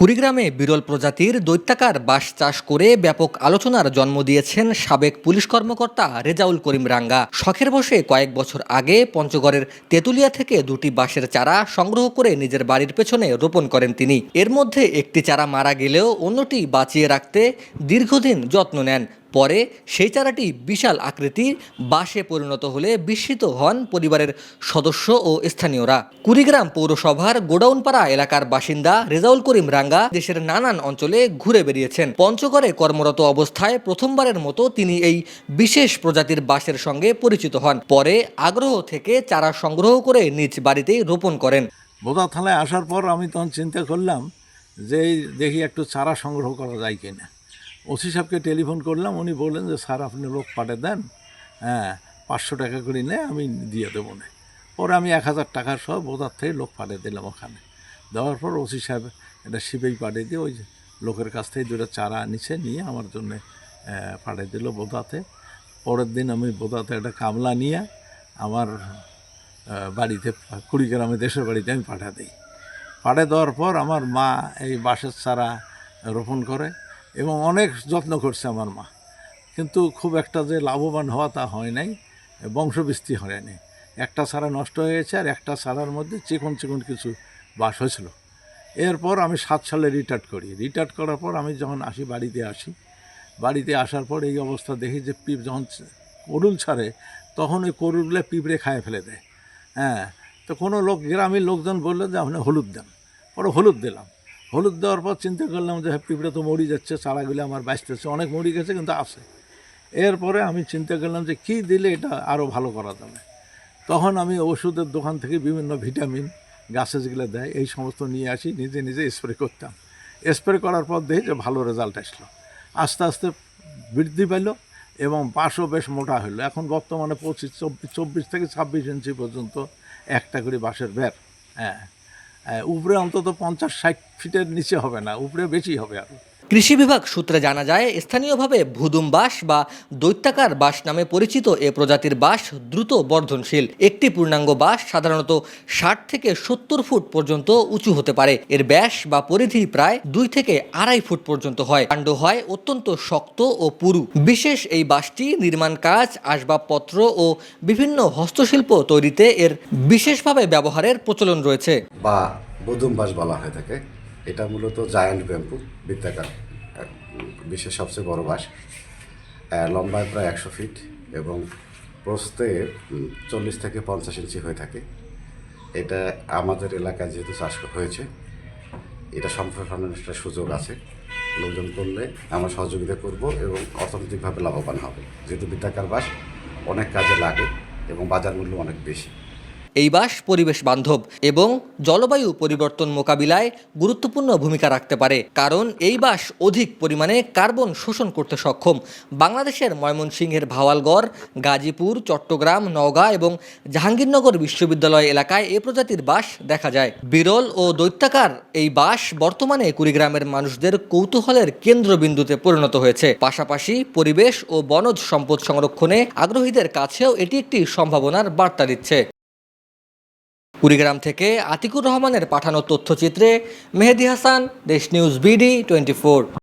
কুড়িগ্রামে বিরল প্রজাতির দৈত্যাকার বাঁশ চাষ করে ব্যাপক আলোচনার জন্ম দিয়েছেন সাবেক পুলিশ কর্মকর্তা রেজাউল করিম রাঙ্গা। শখের বশে কয়েক বছর আগে পঞ্চগড়ের তেঁতুলিয়া থেকে দুটি বাঁশের চারা সংগ্রহ করে নিজের বাড়ির পেছনে রোপণ করেন তিনি। এর মধ্যে একটি চারা মারা গেলেও অন্যটি বাঁচিয়ে রাখতে দীর্ঘদিন যত্ন নেন। পরে সেই চারাটি বিশাল আকৃতির বাঁশে পরিণত হলে বিস্মিত হন পরিবারের সদস্য ও স্থানীয়রা। কুড়িগ্রাম পৌরসভার গোডাউনপাড়া এলাকার বাসিন্দা রেজাউল করিম রাঙ্গা দেশের নানান অঞ্চলে ঘুরে বেরিয়েছেন। পঞ্চগড়ে কর্মরত অবস্থায় প্রথমবারের মতো তিনি এই বিশেষ প্রজাতির বাঁশের সঙ্গে পরিচিত হন। পরে আগ্রহ থেকে চারা সংগ্রহ করে নিজ বাড়িতেই রোপণ করেন। বোদা থানায় আসার পর আমি তখন চিন্তা করলাম যে দেখি একটু চারা সংগ্রহ করা যায় কিনা। ওসি সাহেবকে টেলিফোন করলাম, উনি বললেন যে স্যার আপনি লোক পাঠিয়ে দেন, 500 টাকা করে নেয় আমি দিয়ে দেবো না। পরে আমি 1000 টাকার সহ বোদার থেকে লোক পাঠিয়ে দিলাম ওখানে। দেওয়ার পর ওসি সাহেব এটা শিবেই পাঠিয়ে দিয়ে ওই লোকের কাছ থেকে দুটো চারা নিয়ে আমার জন্যে পাঠিয়ে দিল বোদাতে। পরের দিন আমি বোদাতে একটা কামলা নিয়ে আমার বাড়িতে কুড়িগ্রামে দেশের বাড়িতে আমি পাঠিয়ে দিই। পাঠিয়ে দেওয়ার পর আমার মা এই বাঁশের চারা রোপণ করে এবং অনেক যত্ন করছে আমার মা, কিন্তু খুব একটা যে লাভবান হওয়া তা হয় নাই, বংশবৃদ্ধি হয়নি। একটা চারা নষ্ট হয়ে গেছে আর একটা চারার মধ্যে চিকন কিছু বাঁশ হয়েছিল। এরপর আমি 7 সালে রিটায়ার্ড করার পর আমি যখন বাড়িতে আসার পর এই অবস্থা দেখি যে যখন করুল ছাড়ে তখন ওই করুলগুলো পিঁপড়ে খায় ফেলে দেয়। তো কোনো গ্রামের লোকজন বললো যে আপনি হলুদ দেন। পরে হলুদ দিলাম। হলুদ দেওয়ার পর চিন্তা করলাম যে পিঁপড়ে তো মরি যাচ্ছে, চারাগুলো আমার বাঁচতেছে, অনেক মরি গেছে কিন্তু আছে। এরপরে আমি চিন্তা করলাম যে কী দিলে এটা আরও ভালো করা যাবে। তখন আমি ওষুধের দোকান থেকে বিভিন্ন ভিটামিন গাছে যেগুলো দেয় এই সমস্ত নিয়ে আসি, নিজে স্প্রে করতাম। স্প্রে করার পর দেখি যে ভালো রেজাল্ট আসলো। আস্তে আস্তে বৃদ্ধি পেল এবং বাঁশও বেশ মোটা হলো। এখন বর্তমানে 24 থেকে 26 ইঞ্চি পর্যন্ত একটা করে বাঁশের বের। উপরে অন্তত 50-60 ফিটের নিচে হবে না, উপরে বেশি হবে আরও। কৃষি বিভাগ সূত্রে জানা যায়, স্থানীয়ভাবে ভুদুম বাঁশ বা দৈত্যাকার বাঁশ নামে পরিচিত এ প্রজাতির বাঁশ দ্রুত বর্ধনশীল। একটি পূর্ণাঙ্গ বাঁশ সাধারণত 60 থেকে 70 ফুট পর্যন্ত উঁচু হতে পারে। এর ব্যাস বা পরিধি প্রায় 2 থেকে 2.5 ফুট পর্যন্ত হয়। কাণ্ড হয় অত্যন্ত শক্ত ও পুরু। বিশেষ এই বাঁশটি নির্মাণ কাজ, আসবাবপত্র ও বিভিন্ন হস্তশিল্প তৈরিতে এর বিশেষভাবে ব্যবহারের প্রচলন রয়েছে। বা ভুদুম বাঁশ বলা হয়ে থাকে। এটা মূলত জায়ান্ট ব্যাম্বু, বৃত্তাকার, বিশ্বের সবচেয়ে বড় বাঁশ। লম্বায় প্রায় 100 ফিট এবং প্রস্থে 40 থেকে 50 ইঞ্চি হয়ে থাকে। এটা আমাদের এলাকায় যেহেতু চাষ হয়েছে, এটা সম্প্রসারণের একটা সুযোগ আছে। লোকজন করলে আমরা সহযোগিতা করব এবং অর্থনৈতিকভাবে লাভবান হবে, যেহেতু বৃত্তাকার বাঁশ অনেক কাজে লাগে এবং বাজার মূল্য অনেক বেশি। এই বাঁশ পরিবেশ বান্ধব এবং জলবায়ু পরিবর্তন মোকাবিলায় গুরুত্বপূর্ণ ভূমিকা রাখতে পারে, কারণ এই বাঁশ অধিক পরিমাণে কার্বন শোষণ করতে সক্ষম। বাংলাদেশের ময়মনসিংহের ভাওয়ালগড়, গাজীপুর, চট্টগ্রাম, নওগাঁ এবং জাহাঙ্গীরনগর বিশ্ববিদ্যালয় এলাকায় এ প্রজাতির বাঁশ দেখা যায়। বিরল ও দৈত্যাকার এই বাঁশ বর্তমানে কুড়িগ্রামের মানুষদের কৌতূহলের কেন্দ্রবিন্দুতে পরিণত হয়েছে। পাশাপাশি পরিবেশ ও বনজ সম্পদ সংরক্ষণে আগ্রহীদের কাছেও এটি একটি সম্ভাবনার বার্তা দিচ্ছে। কুড়িগ্রাম থেকে আতিকুর রহমানের পাঠানো তথ্যচিত্রে মেহেদী হাসান, দেশ নিউজ BD 24।